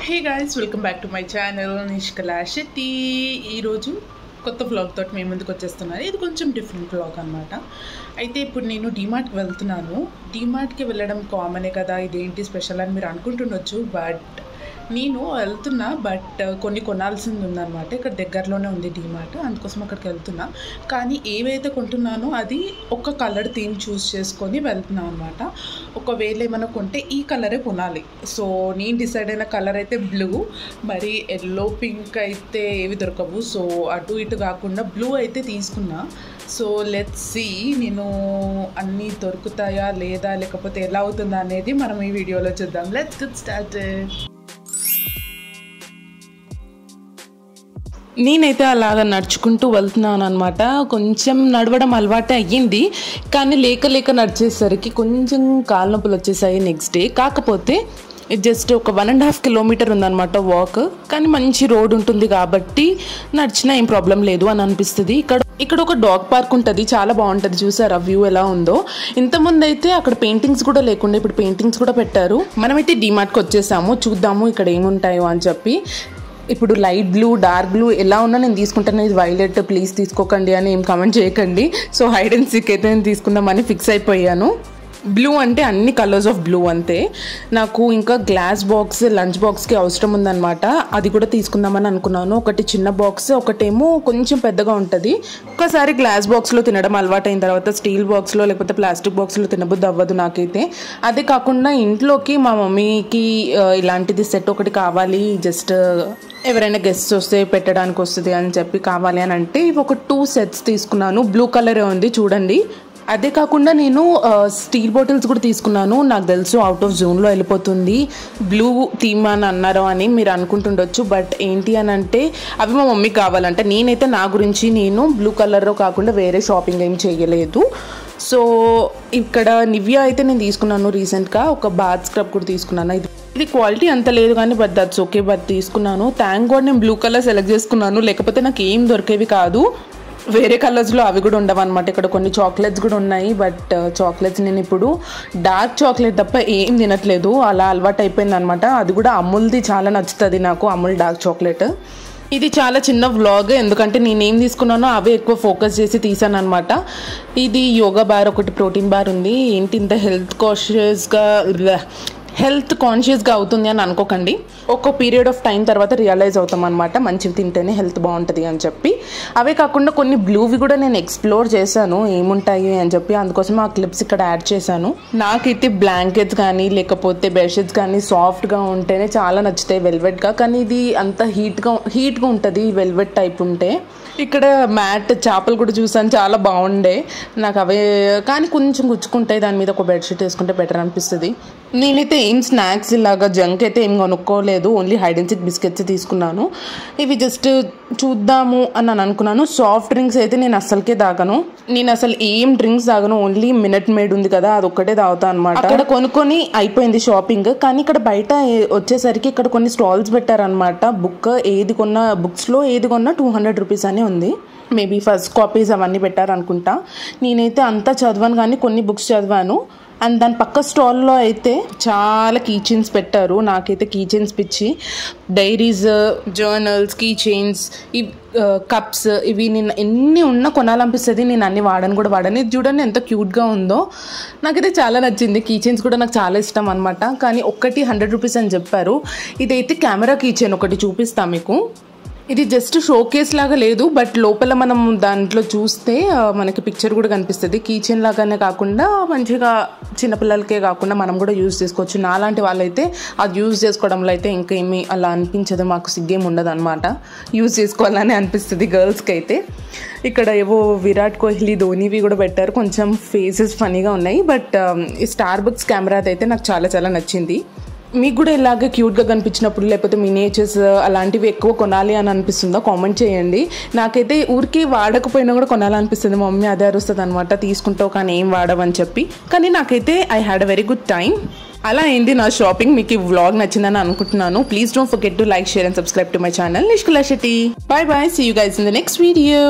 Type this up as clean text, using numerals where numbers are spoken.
Hey guys, welcome back to my channel Nishkala Shetty. ఈ రోజు కొత్త వ్లాగ్ తోటి మేము ముందుకు వచ్చేస్తున్నాను. ఇది కొంచెం డిఫరెంట్ వ్లాగ్ అన్నమాట. అయితే ఇప్పుడు నేను డీమార్ట్ కి వెళ్తున్నాను. డీమార్ట్ కి వెళ్ళడం కామనే కదా, ఇదేంటి స్పెషల్ అని మీరు అనుకుంటుండొచ్చు. బట్ నేను వెళ్తున్నా, బట్ కొన్ని కొనాల్సింది ఉందన్నమాట. ఇక్కడ దగ్గరలోనే ఉంది డీమార్ట్, అందుకోసం అక్కడికి వెళ్తున్నా. కానీ ఏవైతే కొంటున్నానో అది ఒక కలర్ థీమ్ చూస్ చేసుకొని వెళ్తున్నాను అనమాట. ఒకవేళ ఏమైనా కొంటే ఈ కలరే కొనాలి. సో నేను డిసైడ్ అయిన కలర్ అయితే బ్లూ. మరి ఎల్లో పింక్ అయితే ఏవి దొరకవు. సో అటు ఇటు కాకుండా బ్లూ అయితే తీసుకున్నా. సో లెట్స్ సీ నేను అన్నీ దొరుకుతాయా లేదా, లేకపోతే ఎలా అవుతుందా అనేది మనం ఈ వీడియోలో చూద్దాం. Let's get started. నేనైతే అలాగ నడుచుకుంటూ వెళ్తున్నాను అనమాట. కొంచెం నడవడం అలవాటే అయ్యింది, కానీ లేక లేక నడిచేసరికి కొంచెం కాళ్ళ నొప్పులు వచ్చేసాయి నెక్స్ట్ డే. కాకపోతే జస్ట్ ఒక 1.5 కిలోమీటర్ ఉందన్నమాట వాక్. కానీ మంచి రోడ్ ఉంటుంది కాబట్టి నడిచినా ఏం ప్రాబ్లం లేదు అని అనిపిస్తుంది. ఇక్కడ ఒక డాగ్ పార్క్ ఉంటుంది, చాలా బాగుంటుంది. చూసారా వ్యూ ఎలా ఉందో. ఇంతకుముందు అయితే అక్కడ పెయింటింగ్స్ కూడా లేకుండా ఇప్పుడు పెయింటింగ్స్ కూడా పెట్టారు. మనమైతే డీమార్ట్కి వచ్చేసాము, చూద్దాము ఇక్కడ ఏముంటాయో అని చెప్పి. ఇప్పుడు లైట్ బ్లూ, డార్క్ బ్లూ ఎలా ఉన్నా నేను తీసుకుంటాను. ఇది వైలెట్ ప్లీజ్ తీసుకోకండి అని ఏం కామెంట్ చేయకండి. సో హైడ్ అండ్ సీక్ అయితే నేను తీసుకుందామని ఫిక్స్ అయిపోయాను. బ్లూ అంటే అన్ని కలర్స్ ఆఫ్ బ్లూ అంతే. నాకు ఇంకా గ్లాస్ బాక్స్ లంచ్ బాక్స్కి అవసరం ఉందన్నమాట. అది కూడా తీసుకుందామని అనుకున్నాను. ఒకటి చిన్న బాక్స్, ఒకటేమో కొంచెం పెద్దగా ఉంటుంది. ఒకసారి గ్లాస్ బాక్స్లో తినడం అలవాటు అయిన తర్వాత స్టీల్ బాక్స్లో లేకపోతే ప్లాస్టిక్ బాక్స్లో తినబుద్ధి అవ్వదు నాకైతే. అదే కాకుండా ఇంట్లోకి మా మమ్మీకి ఇలాంటిది సెట్ ఒకటి కావాలి, జస్ట్ ఎవరైనా గెస్ట్స్ వస్తే పెట్టడానికి వస్తుంది అని చెప్పి కావాలి అని అంటే ఇవి ఒక 2 సెట్స్ తీసుకున్నాను. బ్లూ కలరే ఉంది చూడండి. అదే కాకుండా నేను స్టీల్ బాటిల్స్ కూడా తీసుకున్నాను. నాకు తెలుసు అవుట్ ఆఫ్ జోన్లో వెళ్ళిపోతుంది, బ్లూ థీమ్ అని అన్నారు అని మీరు అనుకుంటుండొచ్చు. బట్ ఏంటి అని అంటే అవి మా మమ్మీకి కావాలంటే, నేనైతే నా గురించి నేను బ్లూ కలర్లో కాకుండా వేరే షాపింగ్ ఏం చేయలేదు. సో ఇక్కడ నివియా అయితే నేను తీసుకున్నాను రీసెంట్గా. ఒక బాత్ స్క్రబ్ కూడా తీసుకున్నాను. ఇది క్వాలిటీ అంత లేదు కానీ బట్ దట్స్ ఓకే, బట్ తీసుకున్నాను. థ్యాంక్ గాడ్ నేను బ్లూ కలర్ సెలెక్ట్ చేసుకున్నాను, లేకపోతే నాకు ఏం దొరికేవి కాదు. వేరే కలర్స్లో అవి కూడా ఉండవు అనమాట. ఇక్కడ కొన్ని చాక్లెట్స్ కూడా ఉన్నాయి, బట్ చాక్లెట్స్ నేను ఇప్పుడు డార్క్ చాక్లెట్ తప్ప ఏం తినట్లేదు, అలా అలవాటు అయిపోయింది అనమాట. అది కూడా అమూల్ది చాలా నచ్చుతుంది నాకు, అమూల్ డార్క్ చాక్లెట్. ఇది చాలా చిన్న వ్లాగ్, ఎందుకంటే నేనేం తీసుకున్నానో అవే ఎక్కువ ఫోకస్ చేసి తీసాను అనమాట. ఇది యోగా బార్, ఒకటి ప్రోటీన్ బార్ ఉంది. ఏంటి ఇంత హెల్త్ కాన్షియస్గా అవుతుంది అని అనుకోకండి. ఒక పీరియడ్ ఆఫ్ టైం తర్వాత రియలైజ్ అవుతాం అనమాట, మంచివి తింటేనే హెల్త్ బాగుంటుంది అని చెప్పి. అవే కాకుండా కొన్ని బ్లూవి కూడా నేను ఎక్స్ప్లోర్ చేశాను ఏముంటాయి అని చెప్పి, అందుకోసం ఆ క్లిప్స్ ఇక్కడ యాడ్ చేశాను. నాకైతే బ్లాంకెట్స్ కానీ లేకపోతే బెడ్షీట్స్ కానీ సాఫ్ట్గా ఉంటేనే చాలా నచ్చుతాయి, వెల్వెట్గా. కానీ ఇది అంత హీట్గా ఉంటుంది వెల్వెట్ టైప్ ఉంటే. ఇక్కడ మ్యాట్ చేపలు కూడా చూసాను, చాలా బాగుండే నాకు అవే. కానీ కొంచెం గుచ్చుకుంటాయి, దాని మీద ఒక బెడ్షీట్ వేసుకుంటే బెటర్ అనిపిస్తుంది. నేనైతే ఏం స్నాక్స్ ఇలాగా జంక్ అయితే ఏం కొనుక్కోలేదు, only hide and seek biscuits తీసుకున్నాను. ఇవి జస్ట్ చూద్దాము అని అనుకున్నాను. సాఫ్ట్ డ్రింక్స్ అయితే నేను అస్సలకే తాగను, నేను అసలు ఏం డ్రింక్స్ తాగను. ఓన్లీ మినట్ మేడ్ ఉంది కదా, అది ఒక్కటే తాగుతా అనమాట. అక్కడ కొనుక్కొని అయిపోయింది షాపింగ్. కానీ ఇక్కడ బయట వచ్చేసరికి ఇక్కడ కొన్ని స్టాల్స్ పెట్టారనమాట. ఏది కొన్నా బుక్స్లో ఏది కొన్నా 200 రూపీస్ అని ఉంది. మేబీ ఫస్ట్ కాపీస్ అవన్నీ పెట్టారనుకుంటా. నేనైతే అంతా చదివాను కానీ కొన్ని బుక్స్ చదివాను. అండ్ దాని పక్క స్టాల్లో అయితే చాలా కీ చైన్స్ పెట్టారు. నాకైతే కీ చైన్స్ పిచ్చి. Diaries, journals, key chains, cups, ఇవి నేను ఎన్ని ఉన్నా కొనాలనిపిస్తుంది. నేను అన్ని వాడను కూడా వాడను. ఇది చూడండి ఎంత క్యూట్గా ఉందో, నాకైతే చాలా నచ్చింది. కీ చైన్స్ కూడా నాకు చాలా ఇష్టం అనమాట. కానీ ఒక్కటి 100 రూపీస్ అని చెప్పారు. ఇదైతే కెమెరా కీ చైన్, ఒకటి చూపిస్తాను మీకు. ఇది జస్ట్ షోకేస్ లాగా లేదు, బట్ లోపల మనం దాంట్లో చూస్తే మనకి పిక్చర్ కూడా కనిపిస్తుంది. కీచెన్ లాగానే కాకుండా మంచిగా చిన్నపిల్లలకే కాకుండా మనం కూడా యూజ్ చేసుకోవచ్చు. నాలాంటి వాళ్ళైతే అది యూజ్ చేసుకోవడంలో అయితే ఇంకేమీ అలా అనిపించదు, మాకు సిగ్గేం ఉండదు అనమాట. యూజ్ చేసుకోవాలని అనిపిస్తుంది గర్ల్స్కి అయితే. ఇక్కడ ఏవో విరాట్ కోహ్లీ, ధోనివి కూడా పెట్టారు. కొంచెం ఫేసెస్ ఫనీగా ఉన్నాయి. బట్ ఈ స్టార్ బక్స్ కెమెరా అయితే నాకు చాలా చాలా నచ్చింది. మీకు కూడా ఇలాగే క్యూట్గా కనిపించినప్పుడు లేకపోతే మినియేచర్స్ అలాంటివి ఎక్కువ కొనాలి అని అనిపిస్తుందో కామెంట్ చేయండి. నాకైతే ఊరికి వాడకపోయినా కూడా కొనాలనిపిస్తుంది. మా మమ్మీ అదే అరుస్తుంది అనమాట, తీసుకుంటావు కానీ ఏం వాడవని చెప్పి. కానీ నాకైతే I had a very good time. అలా అయింది నా షాపింగ్. మీకు ఈ వ్లాగ్ నచ్చిందని అనుకుంటున్నాను. Please don't forget to like, share and subscribe to my channel Nishkala Shetty. Bye bye, see you guys in the next video.